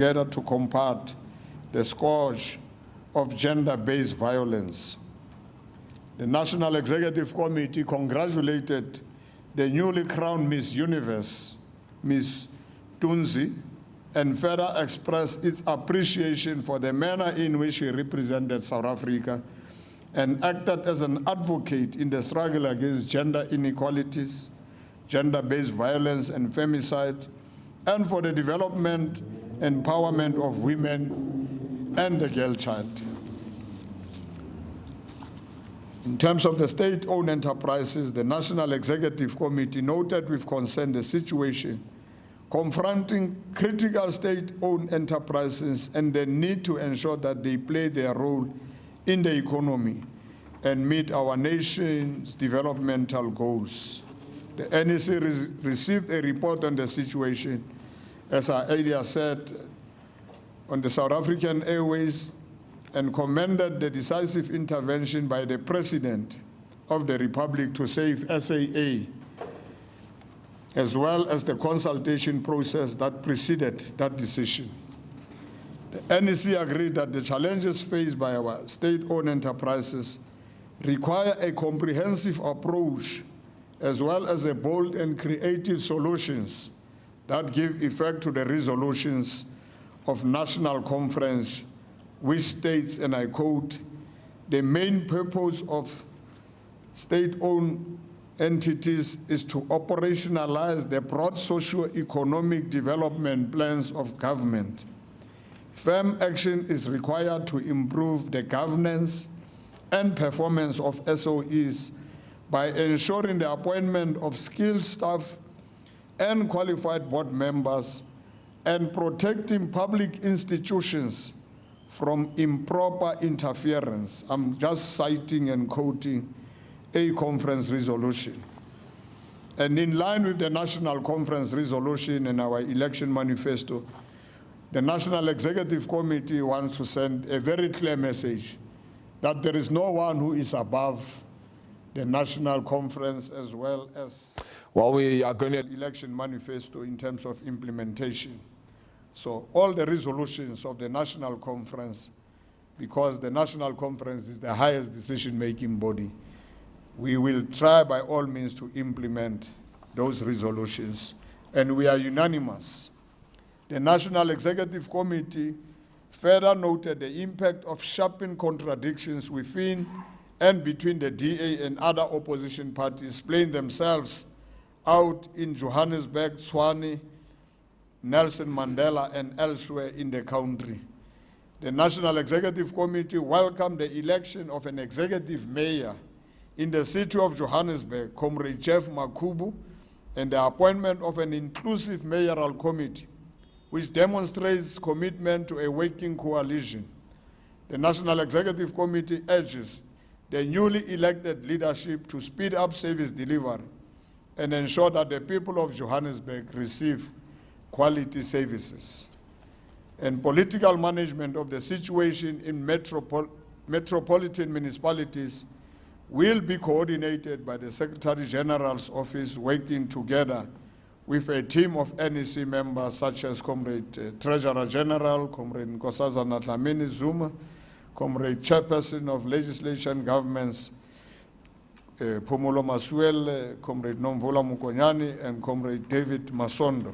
together to combat the scourge of gender-based violence. The National Executive Committee congratulated the newly crowned Miss Universe, Ms. Tunzi, and further expressed its appreciation for the manner in which she represented South Africa and acted as an advocate in the struggle against gender inequalities, gender-based violence and femicide, and for the development and empowerment of women and the girl child. In terms of the state-owned enterprises, the National Executive Committee noted with concern the situation confronting critical state-owned enterprises and the need to ensure that they play their role in the economy and meet our nation's developmental goals. The NEC received a report on the situation, as I earlier said, on the South African Airways, and commended the decisive intervention by the President of the Republic to save SAA, as well as the consultation process that preceded that decision. The NEC agreed that the challenges faced by our state-owned enterprises require a comprehensive approach, as well as a bold and creative solutions that give effect to the resolutions of National Conference, which states, and I quote, "The main purpose of state-owned entities is to operationalize the broad socio-economic development plans of government. Firm action is required to improve the governance and performance of SOEs by ensuring the appointment of skilled staff and qualified board members and protecting public institutions from improper interference." I'm just citing and quoting a conference resolution. And in line with the National Conference resolution and our election manifesto, the National Executive Committee wants to send a very clear message that there is no one who is above the National Conference, as well as we are going to election manifesto in terms of implementation. So all the resolutions of the National Conference, because the National Conference is the highest decision-making body, we will try by all means to implement those resolutions, and we are unanimous. The National Executive Committee further noted the impact of sharpened contradictions within and between the DA and other opposition parties playing themselves out in Johannesburg, Tshwane, Nelson Mandela, and elsewhere in the country. The National Executive Committee welcomed the election of an executive mayor in the city of Johannesburg, Comrade Jeff Makubu, and the appointment of an inclusive mayoral committee, which demonstrates commitment to a working coalition. The National Executive Committee urges the newly elected leadership to speed up service delivery and ensure that the people of Johannesburg receive quality services. And political management of the situation in metropolitan municipalities will be coordinated by the Secretary General's office, working together with a team of NEC members such as Comrade Treasurer General, Comrade Nkosazana Dlamini Zuma, Comrade Chairperson of Legislation Governments, Phumulo Masuel, Comrade Nomvula Mukonyani, and Comrade David Masondo,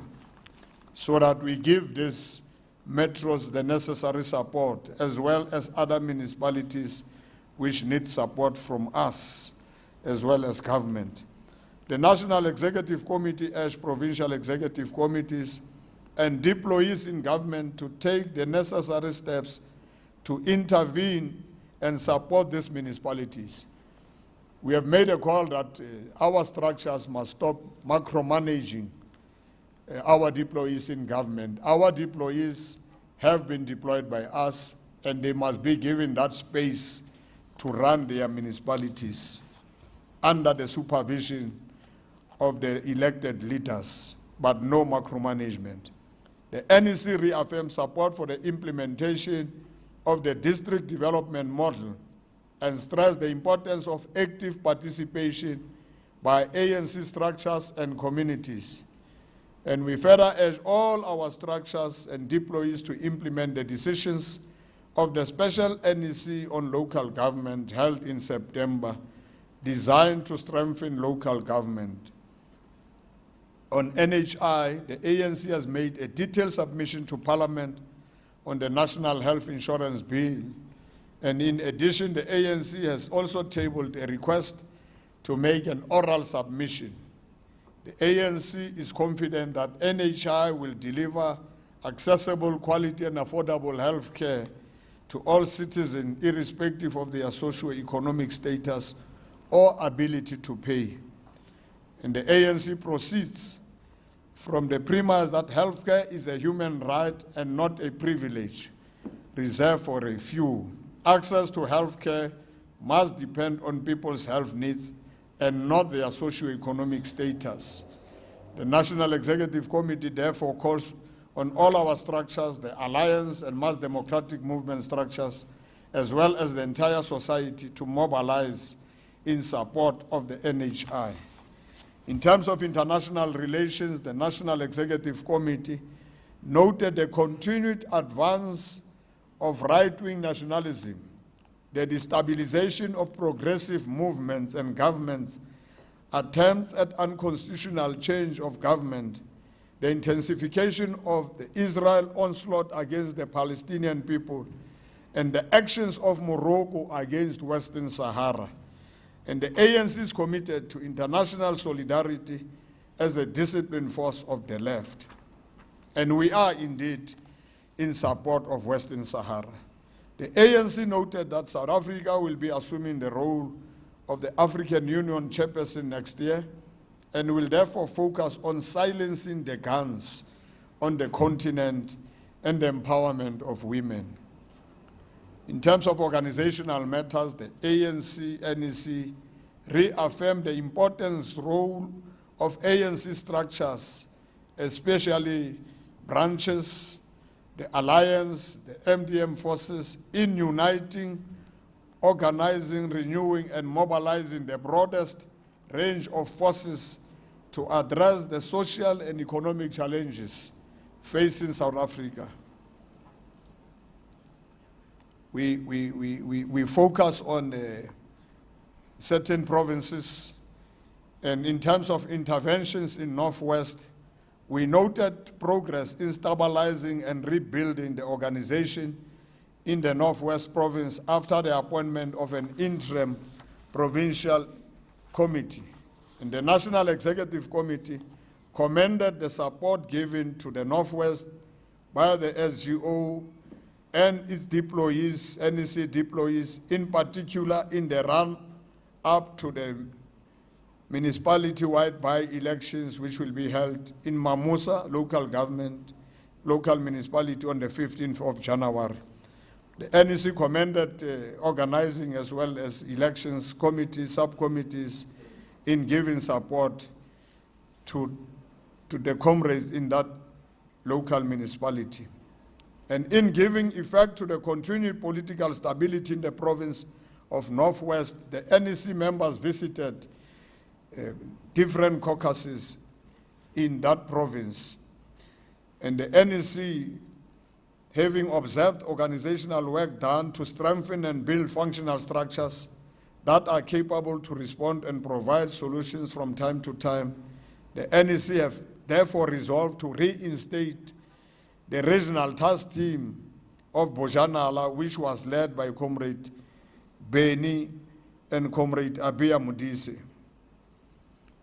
so that we give these metros the necessary support, as well as other municipalities which need support from us, as well as government. The National Executive Committee urged provincial executive committees and deployees in government to take the necessary steps to intervene and support these municipalities. We have made a call that our structures must stop micromanaging our deployees in government. Our deployees have been deployed by us, and they must be given that space to run their municipalities under the supervision of the elected leaders, but no micromanagement. The NEC reaffirmed support for the implementation of the district development model and stressed the importance of active participation by ANC structures and communities. And we further urge all our structures and deployees to implement the decisions of the special NEC on local government held in September, designed to strengthen local government. On NHI, the ANC has made a detailed submission to Parliament on the National Health Insurance Bill. And in addition, the ANC has also tabled a request to make an oral submission. The ANC is confident that NHI will deliver accessible, quality, and affordable health care to all citizens, irrespective of their socio-economic status or ability to pay. And the ANC proceeds from the premise that healthcare is a human right and not a privilege reserved for a few. Access to healthcare must depend on people's health needs and not their socio-economic status. The National Executive Committee therefore calls on all our structures, the Alliance and mass democratic movement structures, as well as the entire society, to mobilize in support of the NHI. In terms of international relations, the National Executive Committee noted the continued advance of right-wing nationalism, the destabilization of progressive movements and governments, attempts at unconstitutional change of government, the intensification of the Israel onslaught against the Palestinian people, and the actions of Morocco against Western Sahara. And the ANC is committed to international solidarity as a disciplined force of the left. And we are indeed in support of Western Sahara. The ANC noted that South Africa will be assuming the role of the African Union chairperson next year, and will therefore focus on silencing the guns on the continent and the empowerment of women. In terms of organizational matters, the ANC, NEC reaffirmed the important role of ANC structures, especially branches, the Alliance, the MDM forces, in uniting, organizing, renewing, and mobilizing the broadest range of forces to address the social and economic challenges facing South Africa. We focus on certain provinces, and in terms of interventions in Northwest, we noted progress in stabilizing and rebuilding the organization in the Northwest province after the appointment of an interim provincial committee. And the National Executive Committee commended the support given to the Northwest by the SGO and its deployees, NEC deployees, in particular in the run-up to the municipality-wide by-elections which will be held in Mamusa local municipality on the 15th of January. The NEC commended organizing as well as elections committees, subcommittees, in giving support to the comrades in that local municipality. And in giving effect to the continued political stability in the province of Northwest, the NEC members visited different caucuses in that province. And the NEC, having observed organizational work done to strengthen and build functional structures that are capable to respond and provide solutions from time to time, the NEC have therefore resolved to reinstate the regional task team of Bojanala, which was led by Comrade Beni and Comrade Abia Mudise.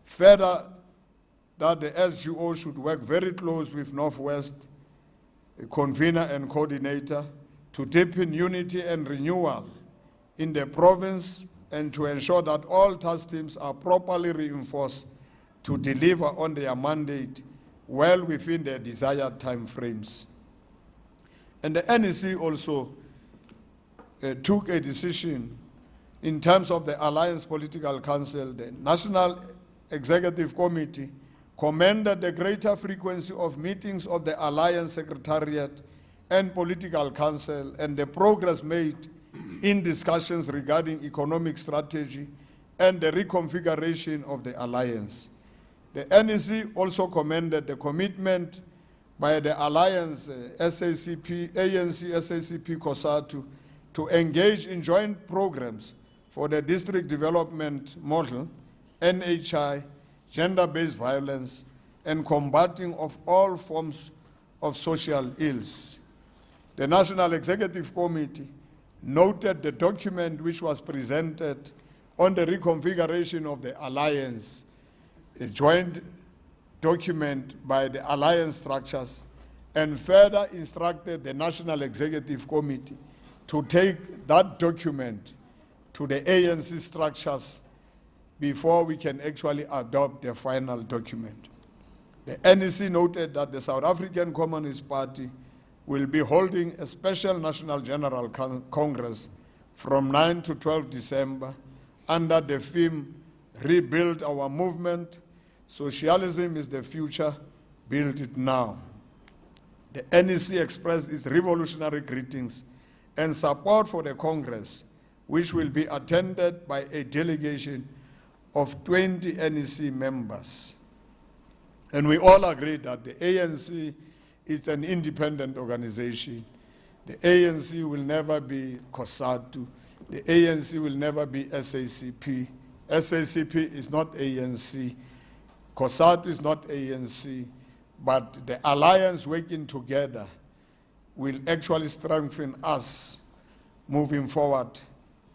Further, that the SGO should work very close with Northwest, a convener and coordinator, to deepen unity and renewal in the province and to ensure that all task teams are properly reinforced to deliver on their mandate well within their desired time frames. And the NEC also took a decision in terms of the Alliance Political Council. The National Executive Committee commended the greater frequency of meetings of the Alliance Secretariat and Political Council and the progress made in discussions regarding economic strategy and the reconfiguration of the Alliance. The NEC also commended the commitment by the Alliance SACP, ANC, SACP, COSATU to engage in joint programs for the district development model, NHI, gender-based violence, and combating of all forms of social ills. The National Executive Committee noted the document which was presented on the reconfiguration of the alliance, a joint document by the alliance structures, and further instructed the National Executive Committee to take that document to the ANC structures before we can actually adopt the final document. The NEC noted that the South African Communist Party will be holding a special National General Congress from 9 to 12 December under the theme, Rebuild Our Movement, Socialism is the Future, Build It Now. The NEC expressed its revolutionary greetings and support for the Congress, which will be attended by a delegation of 20 NEC members. And we all agree that the ANC is an independent organization. The ANC will never be COSATU. The ANC will never be SACP. SACP is not ANC. COSATU is not ANC. But the alliance working together will actually strengthen us moving forward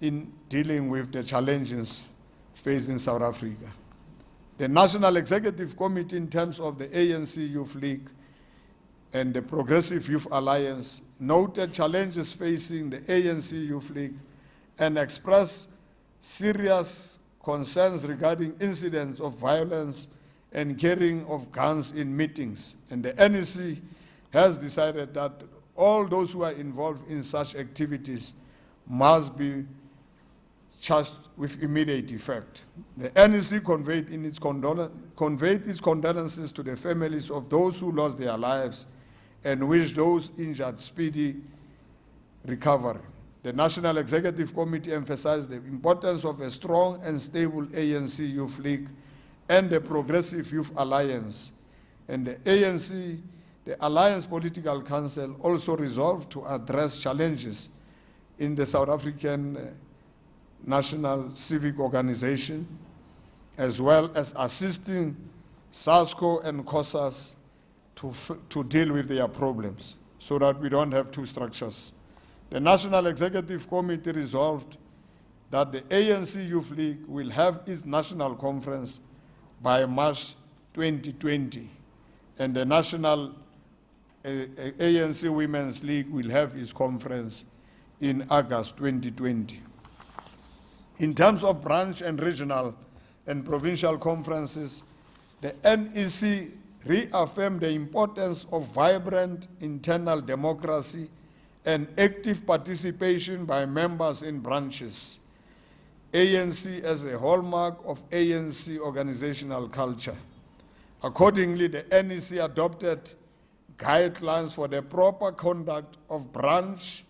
in dealing with the challenges facing South Africa. The National Executive Committee, in terms of the ANC Youth League and the Progressive Youth Alliance, noted challenges facing the ANC Youth League and expressed serious concerns regarding incidents of violence and carrying of guns in meetings. And the NEC has decided that all those who are involved in such activities must be charged with immediate effect. The NEC conveyed its condolences to the families of those who lost their lives and wish those injured speedy recovery. The National Executive Committee emphasized the importance of a strong and stable ANC Youth League and the Progressive Youth Alliance. And the ANC, the Alliance Political Council, also resolved to address challenges in the South African National Civic Organization, as well as assisting SASCO and COSAS to deal with their problems so that we don't have two structures. The National Executive Committee resolved that the ANC Youth League will have its national conference by March 2020, and the National ANC Women's League will have its conference in August 2020. In terms of branch and regional and provincial conferences, the NEC reaffirmed the importance of vibrant internal democracy and active participation by members in branches. ANC as a hallmark of ANC organizational culture. Accordingly, the NEC adopted guidelines for the proper conduct of branch,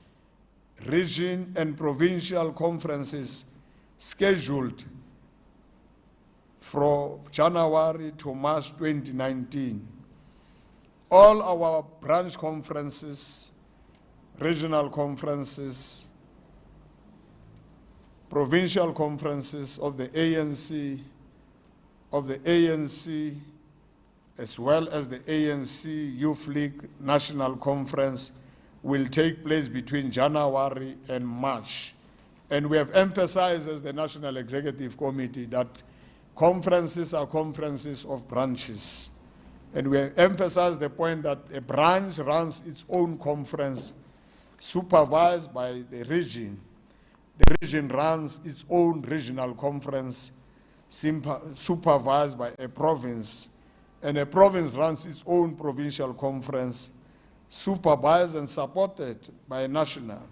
region, and provincial conferences scheduled from January to March 2019. All our branch conferences, regional conferences, provincial conferences of the ANC, as well as the ANC Youth League National Conference will take place between January and March. And we have emphasized as the National Executive Committee that conferences are conferences of branches. And we have emphasized the point that a branch runs its own conference supervised by the region. The region runs its own regional conference supervised by a province. And a province runs its own provincial conference supervised and supported by a national.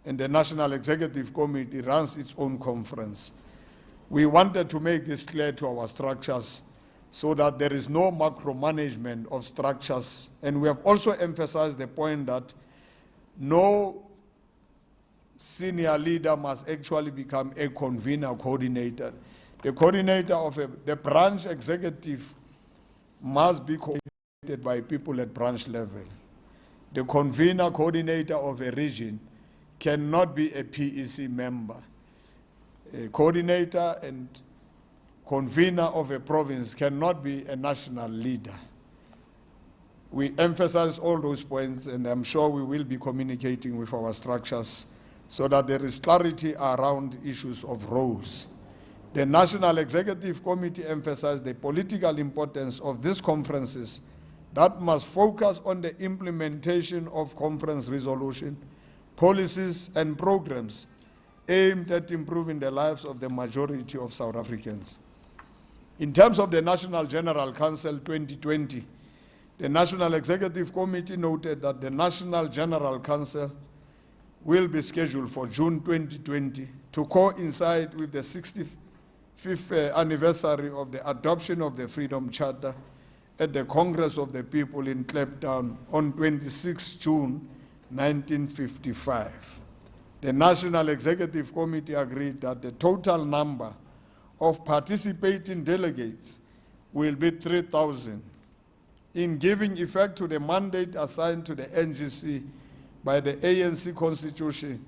And the National Executive Committee runs its own conference. We wanted to make this clear to our structures so that there is no micromanagement of structures. And we have also emphasized the point that no senior leader must actually become a convener, coordinator. The coordinator of the branch executive must be coordinated by people at branch level. The convener coordinator of a region cannot be a PEC member. A coordinator and convener of a province cannot be a national leader. We emphasize all those points, and I'm sure we will be communicating with our structures so that there is clarity around issues of roles. The National Executive Committee emphasized the political importance of these conferences that must focus on the implementation of conference resolution, policies, and programs aimed at improving the lives of the majority of South Africans. In terms of the National General Council 2020, the National Executive Committee noted that the National General Council will be scheduled for June 2020 to coincide with the 65th anniversary of the adoption of the Freedom Charter at the Congress of the People in Kliptown on 26 June 1955. The National Executive Committee agreed that the total number of participating delegates will be 3,000. In giving effect to the mandate assigned to the NGC by the ANC Constitution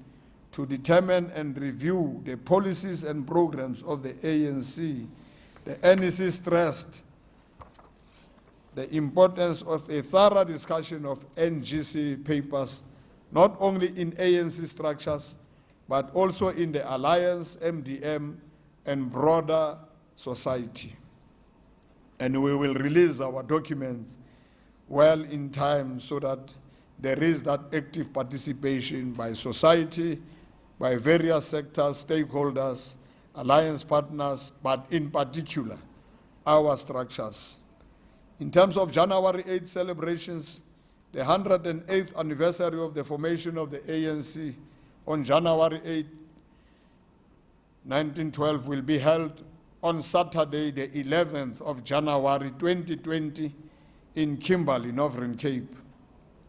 to determine and review the policies and programs of the ANC, the NEC stressed the importance of a thorough discussion of NGC papers, not only in ANC structures, but also in the Alliance, MDM, and broader society. And we will release our documents well in time so that there is that active participation by society, by various sectors, stakeholders, alliance partners, but in particular, our structures. In terms of January 8th celebrations, the 108th anniversary of the formation of the ANC on January 8, 1912 will be held on Saturday, the 11th of January 2020 in Kimberley, Northern Cape.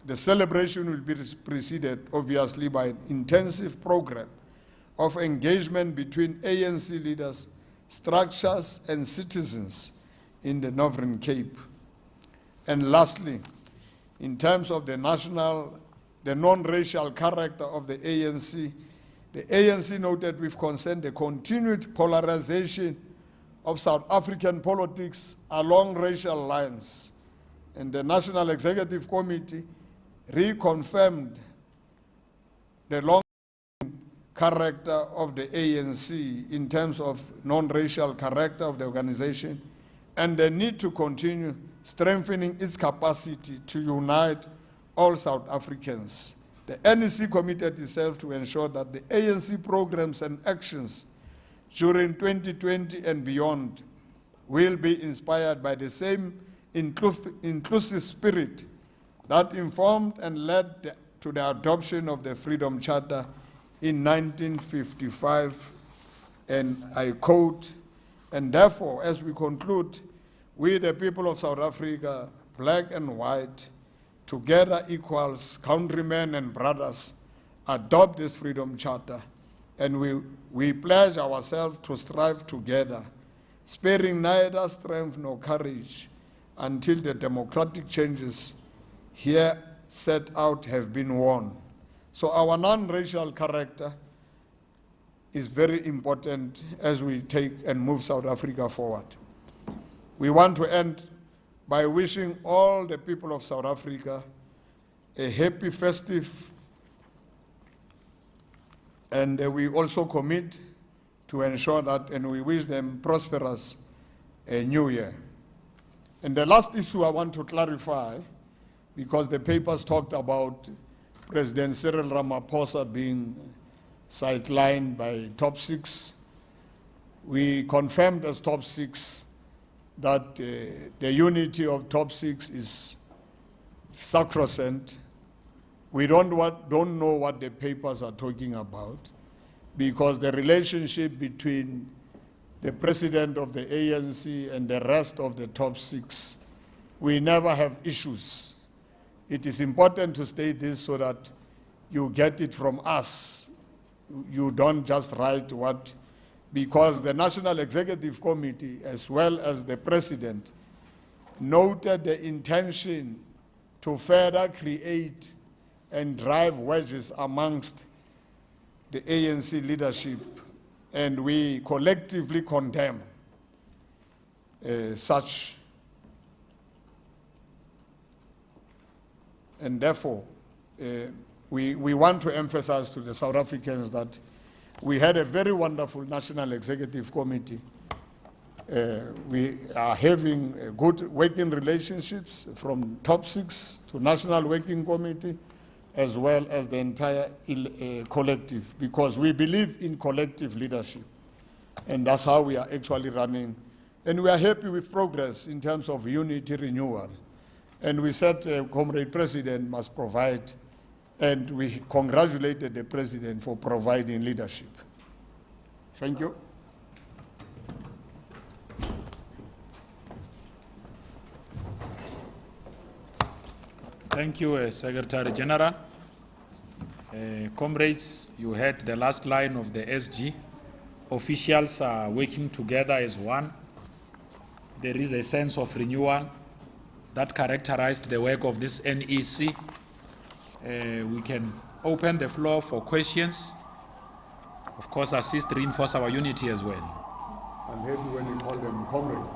The celebration will be preceded, obviously, by an intensive program of engagement between ANC leaders, structures, and citizens in the Northern Cape. And lastly, in terms of the non-racial character of the ANC noted with concern the continued polarization of South African politics along racial lines. And the National Executive Committee reconfirmed the long character of the ANC in terms of non-racial character of the organization and the need to continue strengthening its capacity to unite all South Africans. The NEC committed itself to ensure that the ANC programs and actions during 2020 and beyond will be inspired by the same inclusive spirit that informed and led to the adoption of the Freedom Charter in 1955, and I quote, "And therefore, as we conclude, we the people of South Africa, black and white, together equals, countrymen and brothers, adopt this Freedom Charter, and we pledge ourselves to strive together, sparing neither strength nor courage, until the democratic changes here set out have been won." So our non-racial character is very important as we take and move South Africa forward. We want to end by wishing all the people of South Africa a happy festive, and we also commit to ensure that, and we wish them prosperous new year. And the last issue I want to clarify, because the papers talked about President Cyril Ramaphosa being sidelined by top six. We confirmed as top six that the unity of top six is sacrosanct. We don't know what the papers are talking about, because the relationship between the president of the ANC and the rest of the top six, we never have issues. It is important to state this so that you get it from us. You don't just write what because the National Executive Committee, as well as the President, noted the intention to further create and drive wedges amongst the ANC leadership, and we collectively condemn such. And therefore, we want to emphasize to the South Africans that we had a very wonderful National Executive Committee. We are having good working relationships from top 6 to National Working Committee, as well as the entire collective, because we believe in collective leadership. And that's how we are actually running. And we are happy with progress in terms of unity renewal. And we said Comrade President must provide, and we congratulated the President for providing leadership. Thank you. Thank you, Secretary General. Comrades, you heard the last line of the SG. Officials are working together as one. There is a sense of renewal that characterized the work of this NEC. We can open the floor for questions. Of course, assist, reinforce our unity as well. I'm happy when you call them comrades.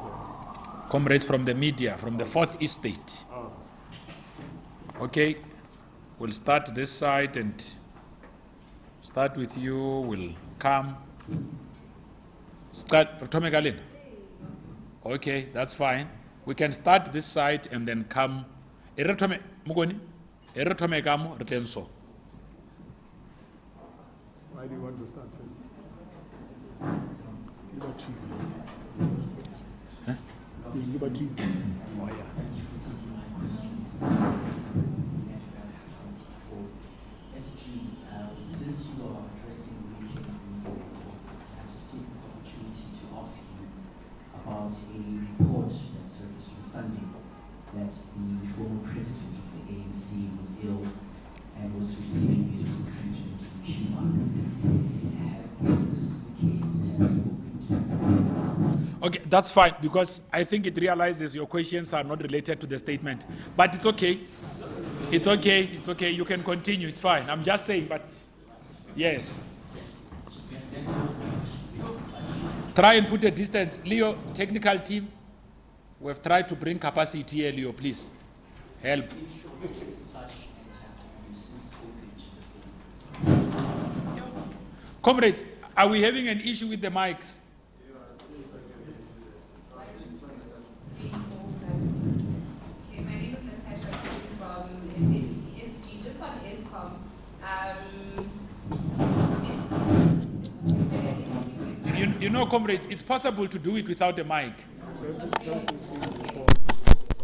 Comrades from the media, from the 4th Estate. Oh. Okay, we'll start this side and start with you. We'll come. Start, Tomegalin. Okay, that's fine. We can start this side and then come. Eretome Mugoni. Eretome Gamo Retenso. Why do you want to start first? Liberty. Huh? Liberty. Oh, yeah. Since you are addressing regional reports, I just take this opportunity to ask you about a report that surfaced on Sunday that the former president of the ANC was ill and was receiving medical treatment in Cuba. Is this the case? Have you spoken to? Okay, that's fine, because I think it realizes your questions are not related to the statement. But it's okay. It's okay. It's okay. You can continue. It's fine. I'm just saying, but yes. Try and put a distance. Leo, technical team, we've tried to bring capacity here, Leo, please. Help. Comrades, are we having an issue with the mics? You know, comrades, it's possible to do it without a mic. Okay.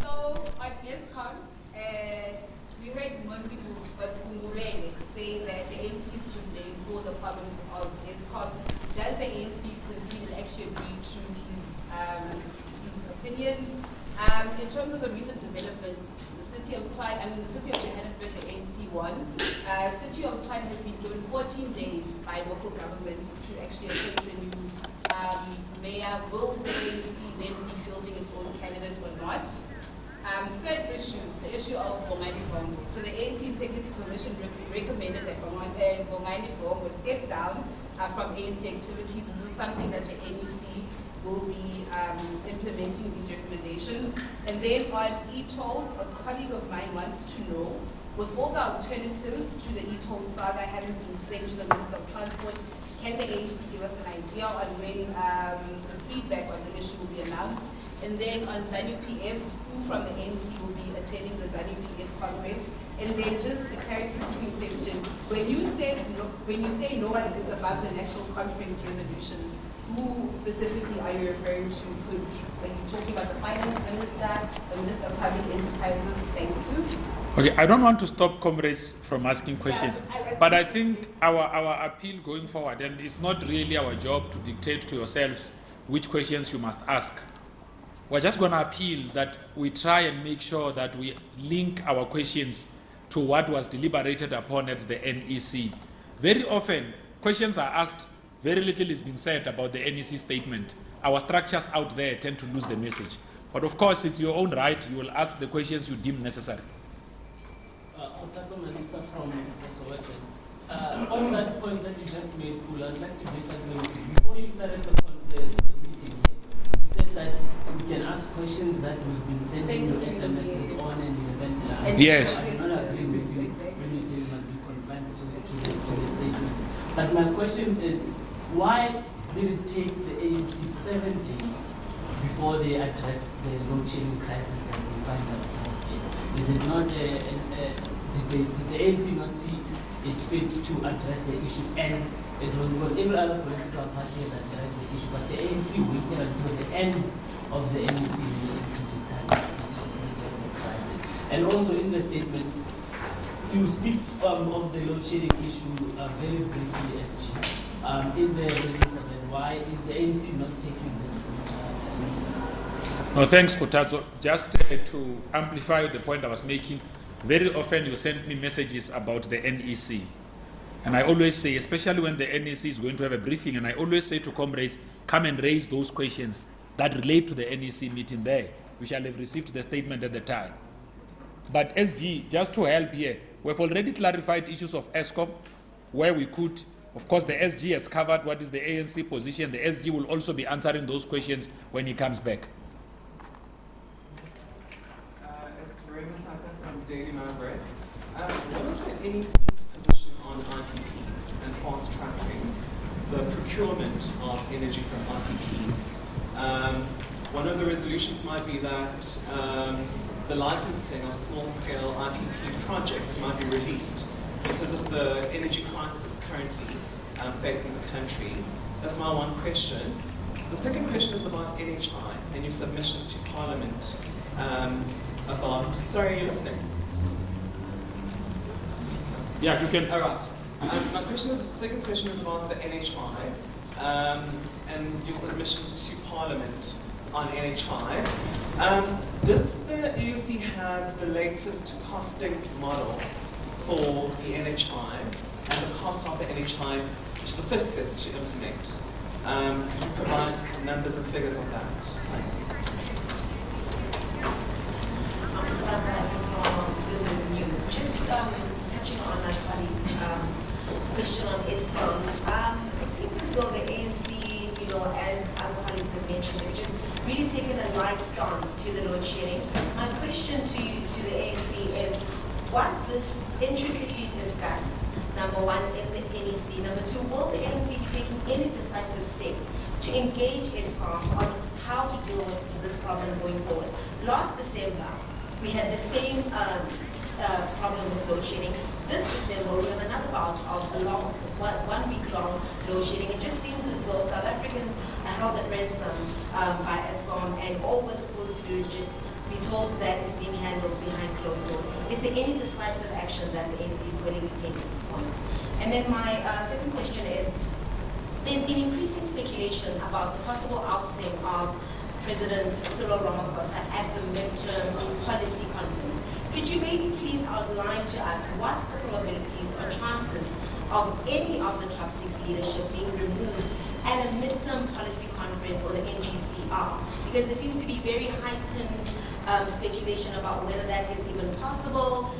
So on ESCOM, we heard Mondibu Murele say that the ANC is to blame for the problems of ESCOM. Does the ANC concede and actually agree to his opinions? In terms of the recent developments, the city of Johannesburg, the ANC won. City of Tshwane has been given 14 days by local governments to actually appoint a new mayor. Will the ANC then be fielding its own candidate or not? Third issue, the issue of Bongani Bongo. So the ANC Integrity Commission recommended that Bongani Bongo step down from ANC activities. Is this something that the NEC will be implementing these recommendations? And then on e-tolls, a colleague of mine wants to know, with all the alternatives to the e-toll saga having been sent to the Minister of Transport, can the ANC give us an idea on when the feedback on the issue will be announced? And then on ZANU-PF, who from the ANC will be attending the ZANU-PF Congress? And then just a clarity-seeking question. When you say no one is above the National Conference resolution, who specifically are you referring to? Are you talking about the Finance Minister, the Minister of Public Enterprises? Thank you. Okay, I don't want to stop comrades from asking questions, but I think our appeal going forward, and it's not really our job to dictate to yourselves which questions you must ask. We're just going to appeal that we try and make sure that we link our questions to what was deliberated upon at the NEC. Very often, questions are asked very little is being said about the NEC statement. Our structures out there tend to lose the message. But of course, it's your own right. You will ask the questions you deem necessary. From on that point that you just made, I'd like to disagree with you. Before you started the meeting, you said that you can ask questions that we've been sending your SMSs on and you haven't. Yes. I'm not agreeing with you when you say you must be confined to the statement. But my question is, why did it take the ANC 7 days before they addressed the load shedding crisis that we find ourselves in? Is it not, did the ANC not see it fit to address the issue as it was? Because every other political party has addressed the issue, but the ANC waited until the end of the NEC meeting to discuss the crisis. And also in the statement, you speak of the load shedding issue very briefly, SG. Is there a reason for that? Why is the ANC not taking this? No, thanks, Kutazo. Just to amplify the point I was making, very often you send me messages about the NEC. And I always say, especially when the NEC is going to have a briefing, and I always say to comrades, come and raise those questions that relate to the NEC meeting there. We shall have received the statement at the time. But SG, just to help here, we've already clarified issues of ESCOM where we could. Of course, the SG has covered what is the ANC position. The SG will also be answering those questions when he comes back. Daily Maverick. What is the NEC's position on RPPs and fast tracking the procurement of energy from RPPs? One of the resolutions might be that the licensing of small-scale RPP projects might be released because of the energy crisis currently facing the country. That's my one question. The second question is about NHI and your submissions to Parliament about, sorry, you're listening? Yeah, you can. All right. My second question is about the NHI and your submissions to Parliament on NHI. Does the ANC have the latest costing model for the NHI and the cost of the NHI to the fiscus to implement? Could you provide numbers and figures on that? Thanks. Just touching on my colleague's question on ESCOM, it seems as though the ANC, as other colleagues have mentioned, have just really taken a light stance to the load shedding. My question to the ANC is, was this intricately discussed, number one, in the NEC? Number two, will the ANC be taking any decisive steps to engage ESCOM on how to deal with this problem going forward? Last December, we had the same problem with load shedding. This December, we have another bout of a long, 1 week long load shedding. It just seems as though South Africans are held at ransom by ESCOM, and all we're supposed to do is just be told that it's being handled behind closed doors. Is there any decisive action that the ANC is willing to take at this point? And then my second question is, there's been increasing speculation about the possible ousting of President Cyril Ramaphosa at the midterm policy conference. Could you maybe please outline to us what the probabilities or chances of any of the top 6 leadership being removed at a midterm policy conference or the NGC are? Because there seems to be very heightened speculation about whether that is even possible.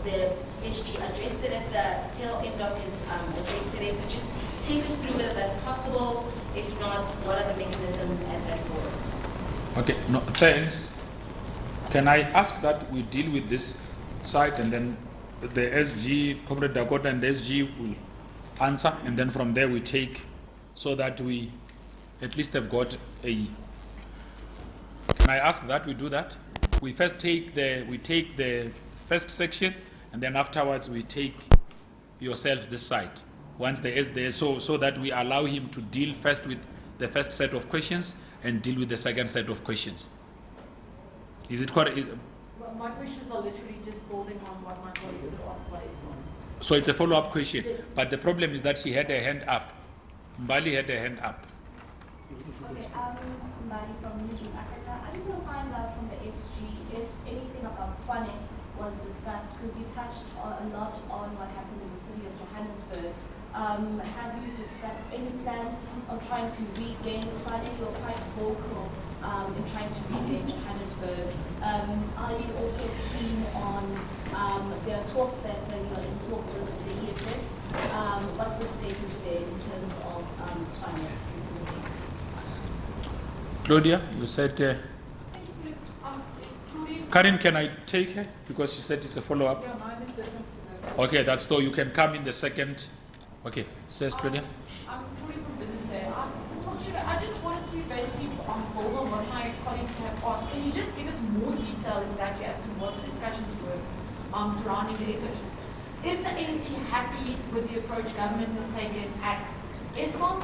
The SG addressed it at the tail end of his address today, so just take us through whether that's possible. If not, what are the mechanisms at that forum? Okay, no, thanks. Can I ask that we deal with this side, and then the SG, Comrade Dakota and the SG will answer, and then from there we take, so that we at least have got a. Can I ask that we do that? We first take the first section, and then afterwards we take yourselves this side. Once there is there, so that we allow him to deal first with the first set of questions and deal with the second set of questions. Is it correct? Well, my questions are literally just building on what my colleagues have asked by ESCOM. So it's a follow-up question. Yes. But the problem is that she had her hand up. Mbali had her hand up. Okay, Mbali from Newsroom Africa. I just want to find out from the SG if anything about Swanek was discussed, because you touched a lot on what happened in the city of Johannesburg have you discussed any plans of trying to regain Tshwane? You're quite vocal in trying to regain Johannesburg. Are you also keen on, there are talks that you are in talks with the EFF. What's the status there in terms of Tshwane? Claudia, you said... Karen, can I take her? Because she said it's a follow-up. Yeah, mine is different to her. Okay, that's though. You can come in the second. Okay, says Claudia. I'm calling from Business Day. I just wanted to basically build on what my colleagues have asked. Can you just give us more detail exactly as to what the discussions were surrounding the SOEs? Is the ANC happy with the approach government has taken at ESCOM,